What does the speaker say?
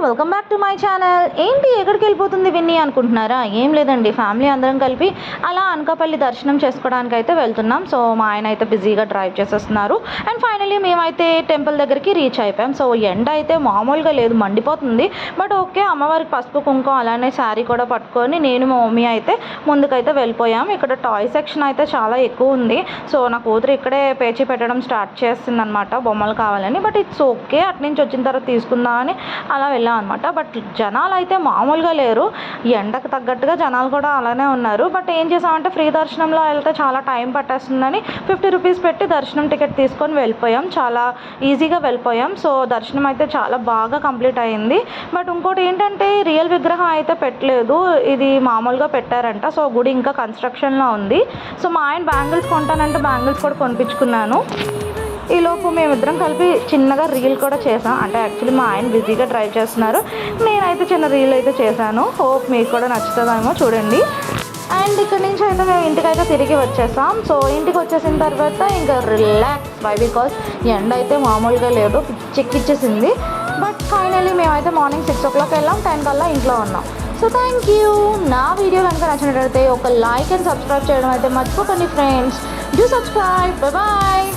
Welcome back to my channel. ఏంటి ఎక్కడికి వెళ్ళిపోతుంది విన్నీ అనుకుంటున్నారా? ఏం లేదండి, ఫ్యామిలీ అందరం కలిపి అలా అనకాపల్లి దర్శనం చేసుకోవడానికి అయితే వెళ్తున్నాం. సో మా ఆయన అయితే బిజీగా డ్రైవ్ చేసేస్తున్నారు. అండ్ ఫైనలీ మేమైతే టెంపుల్ దగ్గరికి రీచ్ అయిపోయాం. సో ఎండ అయితే మామూలుగా లేదు, మండిపోతుంది. బట్ ఓకే, అమ్మవారికి పసుపు కుంకుమ అలానే శారీ కూడా పట్టుకొని నేను మా మమ్మీ అయితే ముందుకైతే వెళ్ళిపోయాం. ఇక్కడ టాయ్ సెక్షన్ అయితే చాలా ఎక్కువ ఉంది. సో నా కూతురు ఇక్కడే పేచి పెట్టడం స్టార్ట్ చేస్తుంది అనమాట, బొమ్మలు కావాలని. బట్ ఇట్స్ ఓకే, అటు నుంచి వచ్చిన తర్వాత తీసుకుందామని అలా వెళ్ళాం అనమాట. బట్ జనాలు అయితే మామూలుగా లేరు, ఎండకు తగ్గట్టుగా జనాలు కూడా అలానే ఉన్నారు. బట్ ఏం చేసామంటే ఫ్రీ దర్శనంలో వెళ్తే చాలా టైం పట్టేస్తుందని 50 రూపీస్ పెట్టి దర్శనం టికెట్ తీసుకొని వెళ్ళిపోయాం. చాలా ఈజీగా వెళ్ళిపోయాం. సో దర్శనం అయితే చాలా బాగా కంప్లీట్ అయింది. బట్ ఇంకోటి ఏంటంటే రియల్ విగ్రహం అయితే పెట్టలేదు, ఇది మామూలుగా పెట్టారంట. సో గుడి ఇంకా కన్స్ట్రక్షన్లో ఉంది. సో మా ఆయన బ్యాంగిల్స్ కొంటానంటే బ్యాంగిల్స్ కూడా కొనిపించుకున్నాను. ఈలోపు మేమిద్దరం కలిపి చిన్నగా రీల్ కూడా చేసాం. అంటే యాక్చువల్లీ మా ఆయన బిజీగా డ్రైవ్ చేస్తున్నారు, నేనైతే చిన్న రీల్ అయితే చేశాను. హోప్ మీకు కూడా నచ్చుతుందేమో చూడండి. అండ్ ఇక్కడ నుంచి అయితే మేము ఇంటికైతే తిరిగి వచ్చేసాం. సో ఇంటికి వచ్చేసిన తర్వాత ఇంకా రిలాక్స్ బై, బికాస్ ఎండ అయితే మామూలుగా లేదు, చెక్కిచ్చేసింది. బట్ ఫైనల్లీ మేమైతే మార్నింగ్ 6 o'clock వెళ్ళాం, 10 కల్లా ఇంట్లో ఉన్నాం. So thank you. నా వీడియో కనుక నచ్చినట్లయితే ఒక లైక్ అండ్ సబ్స్క్రైబ్ చేయడం అయితే మర్చిపోకండి friends. Do subscribe. Bye bye.